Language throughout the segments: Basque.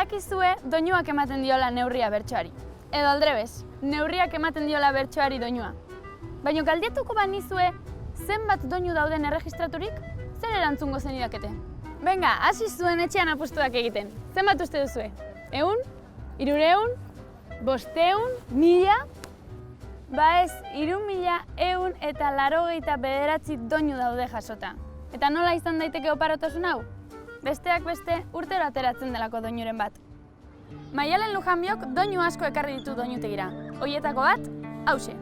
Badakizue doinuak ematen diola neurria bertsoari. Edo aldrebes, neurriak ematen diola bertsoari doinua. Baina galdetuko banizue zenbat doinu dauden erregistraturik, zer erantzungo zenidakete? Venga, hasi zuen etxean apustuak egiten. Zenbat uste duzue? 100? 300? 500? 1000? Ba ez, 3189 doinu daude jasota. Eta nola izan daiteke oparotasun hau? Besteak beste urtero ateratzen delako doinuren bat. Maialen Lujanbiok doinu asko ekarri ditu doinutegira. Hoietako bat, hauxe.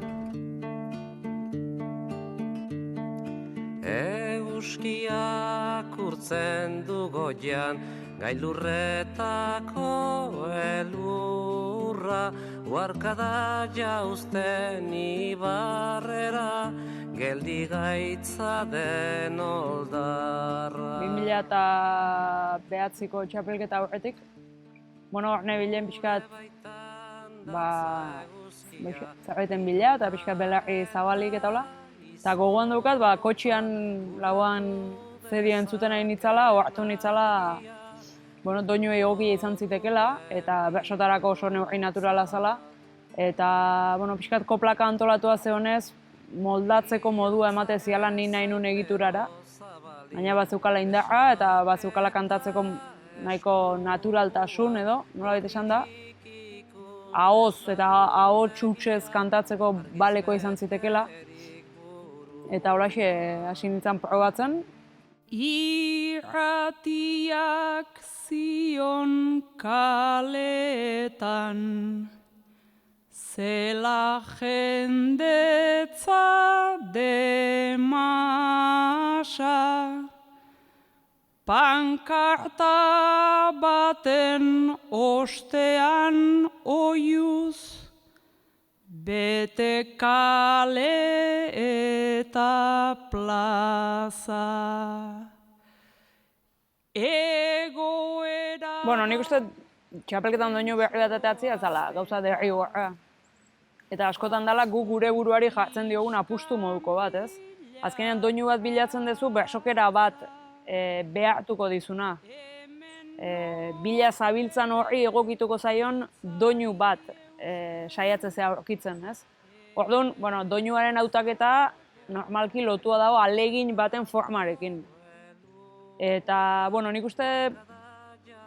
Euskiak urtzen du goian, gailurretako elurra, uarkada jauzten ibarrera, geldi gaitza den oldarra. 2009ko txapelketa aurretik, hor nebilen pixkat, zerbaiten bila eta pixkat belarri zabalik eta hola. Eta gogoan daukat, kotxian lauan zedia entzuten nahi nitzala, ohartu nitzala, doinu egokia izan zitekela, eta bersotarako oso neurri naturala zala. Eta, pixkat koplaka antolatua zehonez, moldatzeko modua emate ziala ni nahi nun egiturara. Baina bazeukala indarra eta bazeukala kantatzeko nahiko naturaltasun edo, nolabait esan da. Ahoz eta ahots hutsez kantatzeko baleko izan zitekela. Eta holaxe hasi nintzen probatzen. Irratiak zion kaletan, zela jendetza demasa, pankarta baten ostean oiuz, bete kale eta plaza. Egoera... Nik uste txapelketan doinu berri bat ateatzea zala, gauza derrigorra. Eta askotan dela gu gure buruari jartzen diogun apustu moduko bat, ez? Azkenean doinu bat bilatzen duzu bersokera bat behartuko dizuna. Bila zabiltzan horri egokituko zaion doinu bat saiatzea aurkitzen, ez? Orduan, doinuaren hautaketa normalki lotua dago ahalegin baten formarekin. Eta, nik uste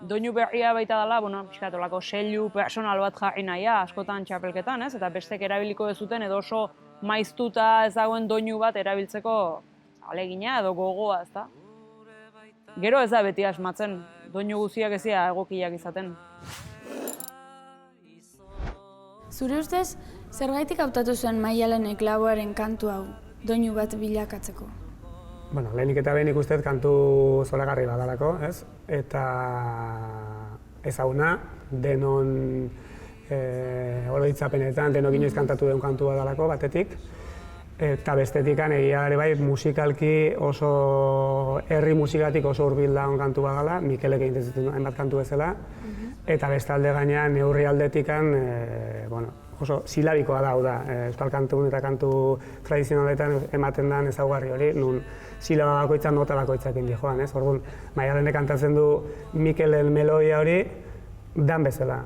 doinu berria baita dela, pixkatolako seilu personal bat jarri nahia askotan txapelketan, ez? Eta bestek erabiliko dezuten edo oso maiztuta ez dagoen doinu bat erabiltzeko ahalegina edo gogoa, ezta? Gero ez da beti asmatzen, doinu guztiak ez dira egokiak izaten. Zure ustez, zergaitik hautatu zuen Maialenek Laboaren kantu hau, doinu bat bilakatzeko? Lehenik eta behin ikusten kantu zoragarri badalako, ez? Eta ezaguna, denon oroitzapenetan, denok inoiz kantatu den kantu badalako batetik. Eta bestetikan egia ere bai musikalki oso, herri musikatik oso hurbil dagoen kantu badala, Mikelek egiten zuten hainbat kantu bezala. Eta bestalde gainean neurri aldetikan, oso silabikoa da, euskal kantun eta kantu tradizionaletan ematen den ezaugarri hori, nun silaba bakoitzak nota bakoitzakin dijoan, ez? Orduan, Maialenek kantatzen du Mikelen melodia hori dan bezala.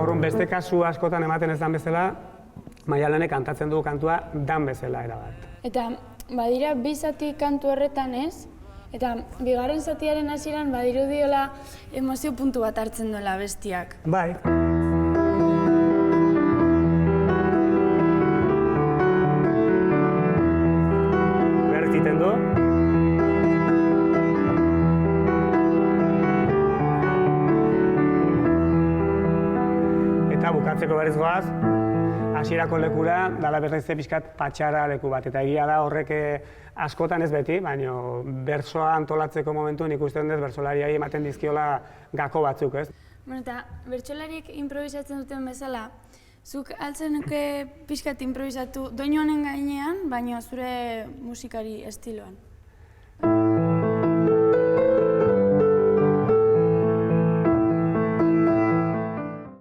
Orduan, beste kasu askotan ematen ez dan bezala, Maialenek kantatzen du kantua dan bezala erabat. Eta badira bi zati kantu horretan ez? Eta bigarren zatiaren hasieran badirudiola emozio puntu bat hartzen duela bestiak. Bai. Bertziten du. Eta bukatzeko berriz goaz, hasierako lekura, dala berriz pixkat patxara leku bat. Eta egia da horrek askotan ez beti, baina bertsoa antolatzeko momentuen ikusten dut bertsolariai ematen dizkiola gako batzuk, ez? Eta bertsolariek improvisatzen duten bezala, zuk altzen nuke pixkat improvisatu doinu honen gainean, baina zure musikari estiloan?